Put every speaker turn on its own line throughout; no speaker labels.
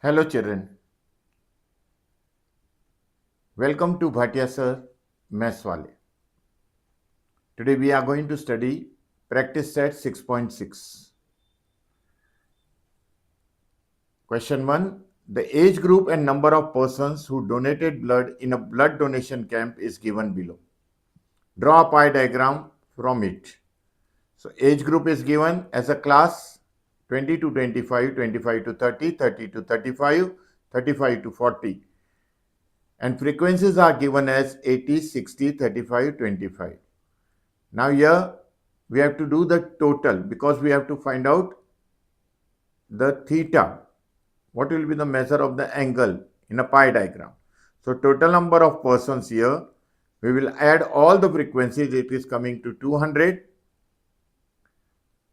Hello children, welcome to Bhatia sir Mathswale. Today we are going to study practice set 6.6. Question 1. The age group and number of persons who donated blood in a blood donation camp is given below. Draw a pie diagram from it. So age group is given as a class 20 to 25, 25 to 30, 30 to 35, 35 to 40. And frequencies are given as 80, 60, 35, 25. Now here we have to do the total because we have to find out the theta. What will be the measure of the angle in a pie diagram? So total number of persons here, we will add all the frequencies. It is coming to 200.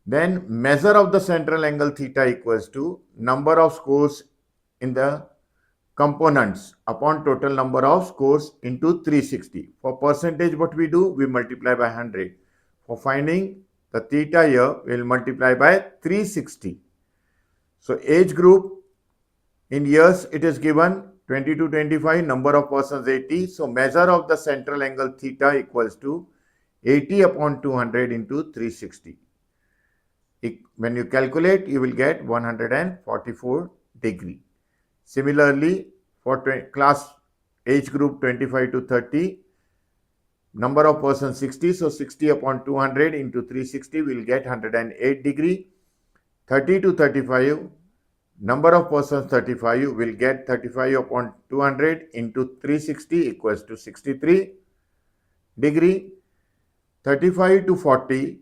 Then measure of the central angle theta equals to number of scores in the components upon total number of scores into 360. For percentage, what we do? We multiply by 100. For finding the theta here, we will multiply by 360. So age group in years, it is given 20 to 25, number of persons 80. So measure of the central angle theta equals to 80 upon 200 into 360. When you calculate, you will get 144 degree. Similarly, for class age group 25 to 30, number of persons 60, so 60 upon 200 into 360 will get 108 degree. 30 to 35, number of persons 35 will get 35 upon 200 into 360 equals to 63 degree. 35 to 40,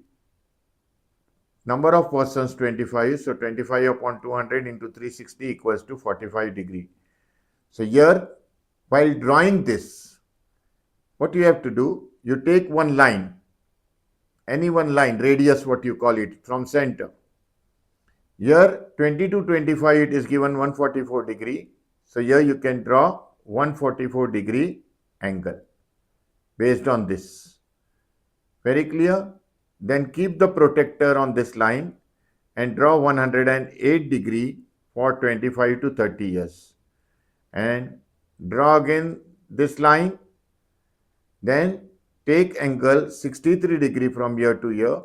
number of persons 25, so 25 upon 200 into 360 equals to 45 degree. So here, while drawing this, what you have to do, you take one line, any one line, radius what you call it, from center. Here 20 to 25 it is given 144 degree. So here you can draw 144 degree angle based on this. Very clear? Then keep the protector on this line and draw 108 degree for 25 to 30 years. And draw again this line. Then take angle 63 degree from here to here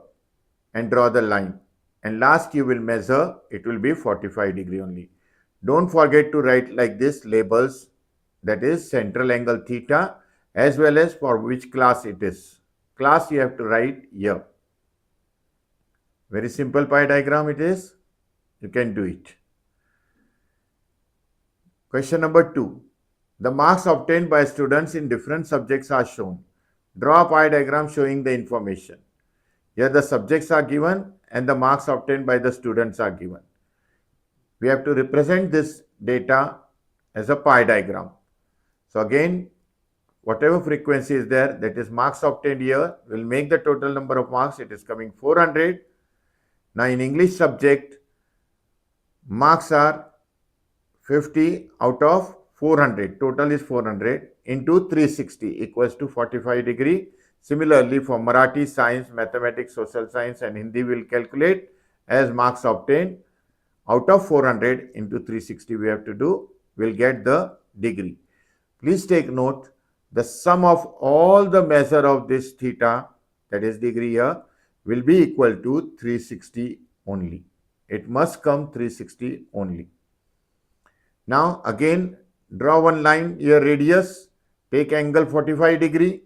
and draw the line. And last you will measure, it will be 45 degree only. Don't forget to write like this labels, that is central angle theta, as well as for which class it is. Class you have to write here. Very simple pie diagram it is. You can do it. Question number 2. The marks obtained by students in different subjects are shown. Draw a pie diagram showing the information. Here the subjects are given and the marks obtained by the students are given. We have to represent this data as a pie diagram. So again, whatever frequency is there, that is marks obtained here, will make the total number of marks. It is coming 400. Now in English subject, marks are 50 out of 400. Total is 400 into 360 equals to 45 degree. Similarly, for Marathi, Science, Mathematics, Social Science and Hindi will calculate as marks obtained out of 400 into 360 we have to do, will get the degree. Please take note, the sum of all the measure of this theta, that is degree here, will be equal to 360 only. It must come 360 only. Now again, draw one line here, radius, take angle 45 degree,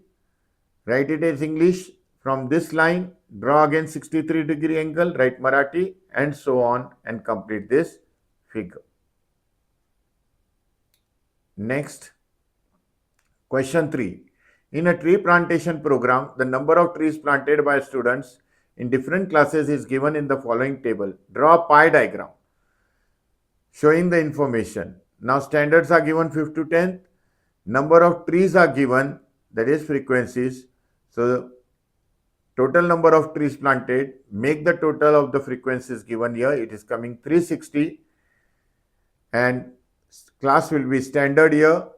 write it as English. From this line, draw again 63 degree angle, write Marathi, and so on, and complete this figure. Next, question 3. In a tree plantation program, the number of trees planted by students in different classes is given in the following table. Draw a pie diagram showing the information. Now standards are given 5th to 10th. Number of trees are given, that is frequencies. So total number of trees planted, make the total of the frequencies given here. It is coming 360. And class will be standard here,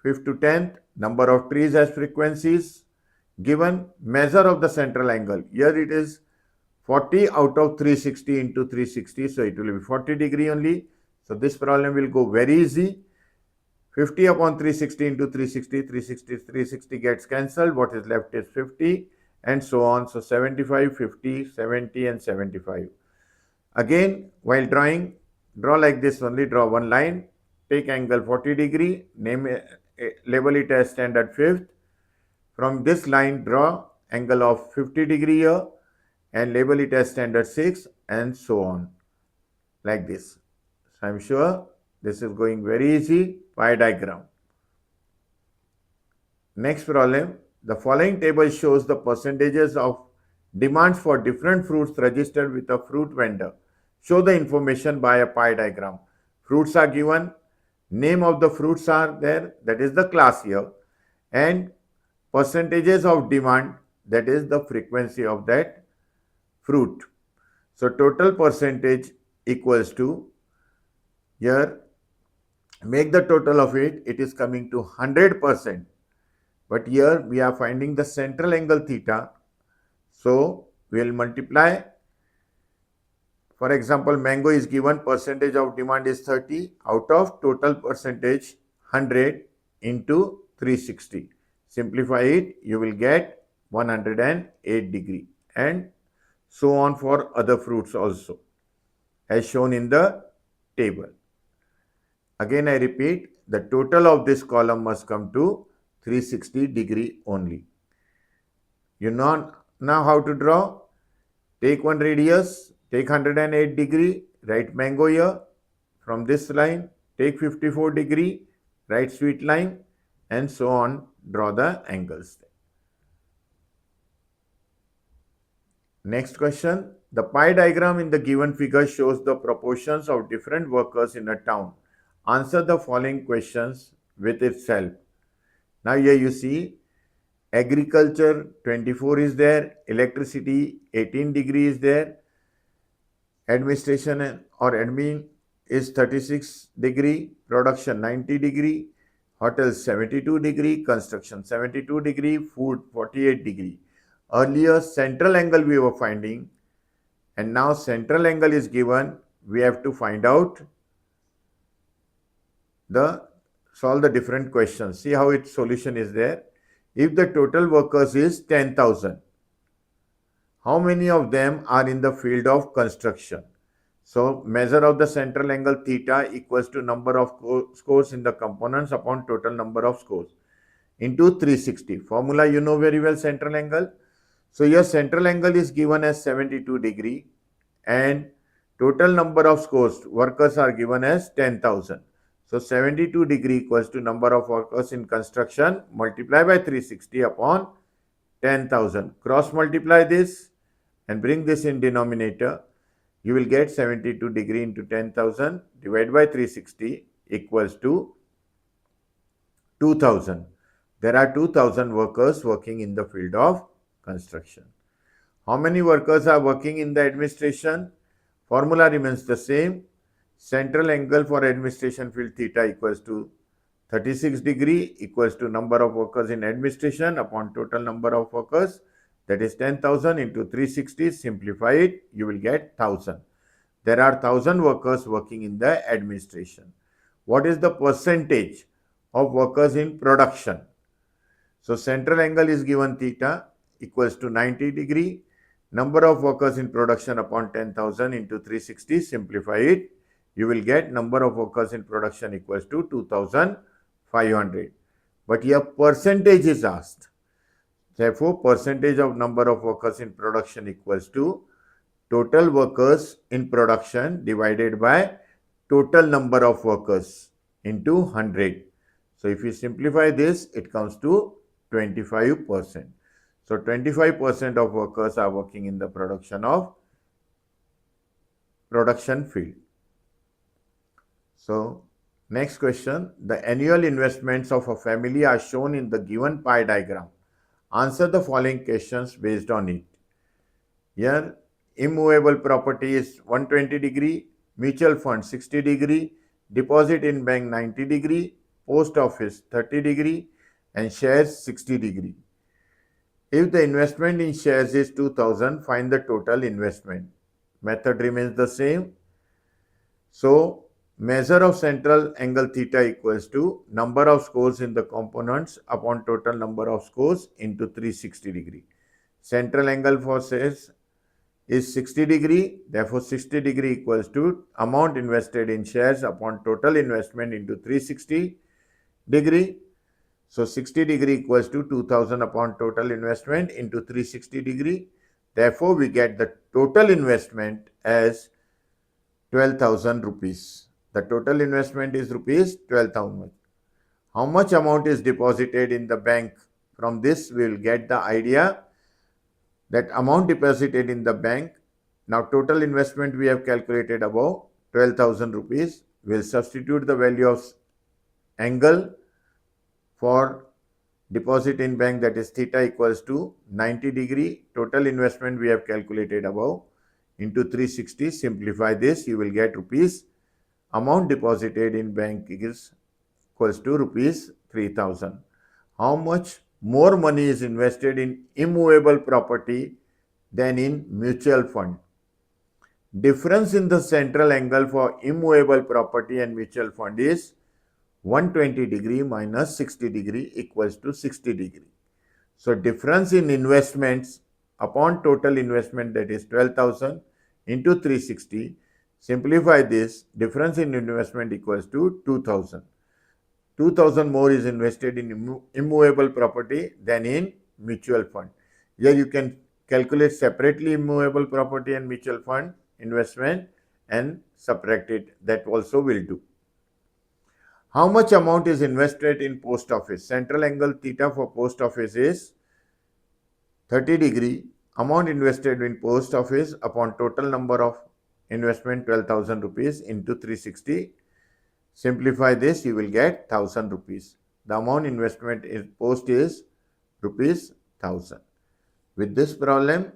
5th to 10th. Number of trees as frequencies given, measure of the central angle. Here it is 40 out of 360 into 360, so it will be 40 degree only. So this problem will go very easy. 50 upon 360 into 360, 360 gets cancelled. What is left is 50 and so on. So 75, 50, 70 and 75. Again, while drawing, draw like this only, draw one line, take angle 40 degree, label it as standard fifth. From this line, draw angle of 50 degree here and label it as standard 6 and so on, like this. So I'm sure this is going very easy. Pie diagram. Next problem, the following table shows the percentages of demands for different fruits registered with a fruit vendor. Show the information by a pie diagram. Fruits are given, name of the fruits are there, that is the class here, and percentages of demand, that is the frequency of that fruit. So total percentage equals to, here make the total of it, it is coming to 100%. But here we are finding the central angle theta. So we will multiply. For example, mango is given, percentage of demand is 30, out of total percentage 100 into 360. Simplify it, you will get 108 degree, and so on for other fruits also, as shown in the table. Again, I repeat, the total of this column must come to 360 degree only. You know now how to draw. Take one radius, take 108 degree, write mango here. From this line, take 54 degree, write sweet line, and so on, draw the angles. Next question. The pie diagram in the given figure shows the proportions of different workers in a town. Answer the following questions with itself. Now here you see, agriculture 24 is there, electricity 18 degree is there, administration or admin is 36 degree, production 90 degree, hotels 72 degree, construction 72 degree, food 48 degree. Earlier central angle we were finding, and now central angle is given. We have to find out solve the different questions. See how its solution is there. If the total workers is 10,000, how many of them are in the field of construction? So measure of the central angle theta equals to number of scores in the components upon total number of scores into 360. Formula you know very well, central angle. So your central angle is given as 72 degree and total number of scores, workers are given as 10,000. So 72 degree equals to number of workers in construction multiply by 360 upon 10,000. Cross multiply this and bring this in denominator. You will get 72 degree into 10,000 divided by 360 equals to 2,000. There are 2,000 workers working in the field of construction. How many workers are working in the administration? Formula remains the same. Central angle for administration field theta equals to 36 degree equals to number of workers in administration upon total number of workers, that is 10,000 into 360. Simplify it, you will get 1,000. There are 1,000 workers working in the administration. What is the percentage of workers in production? So central angle is given theta equals to 90 degree. Number of workers in production upon 10,000 into 360. Simplify it. You will get number of workers in production equals to 2,500. But here percentage is asked. Therefore, percentage of number of workers in production equals to total workers in production divided by total number of workers into 100. So if you simplify this, it comes to 25%. So 25% of workers are working in the production field. So next question, the annual investments of a family are shown in the given pie diagram. Answer the following questions based on it. Here, immovable property is 120 degree, mutual fund 60 degree, deposit in bank 90 degree, post office 30 degree, and shares 60 degree. If the investment in shares is 2000, find the total investment. Method remains the same. So, measure of central angle theta equals to number of scores in the components upon total number of scores into 360 degree. Central angle for shares is 60 degree, therefore 60 degree equals to amount invested in shares upon total investment into 360 degree. So 60 degree equals to 2000 upon total investment into 360 degree. Therefore, we get the total investment as 12,000 rupees. The total investment is rupees 12,000. How much amount is deposited in the bank? From this, we will get the idea that amount deposited in the bank. Now, total investment we have calculated above 12,000 rupees. We will substitute the value of angle for deposit in bank, that is theta equals to 90 degree. Total investment we have calculated above into 360. Simplify this, you will get rupees. Amount deposited in bank is equals to rupees 3,000. How much more money is invested in immovable property than in mutual fund? Difference in the central angle for immovable property and mutual fund is 120 degree minus 60 degree equals to 60 degree. So, difference in investments upon total investment, that is 12,000 into 360. Simplify this, difference in investment equals to 2,000. 2,000 more is invested in immovable property than in mutual fund. Here you can calculate separately immovable property and mutual fund investment and subtract it. That also will do. How much amount is invested in post office? Central angle theta for post office is 30 degree. Amount invested in post office upon total number of investment 12,000 rupees into 360. Simplify this, you will get 1,000 rupees. The amount investment in post is rupees 1,000. With this problem,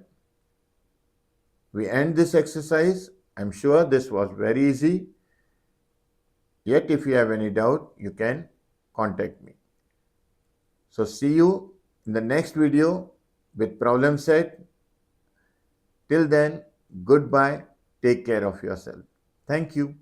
we end this exercise. I am sure this was very easy. Yet if you have any doubt, you can contact me. So see you in the next video with problem set. Till then, goodbye. Take care of yourself. Thank you.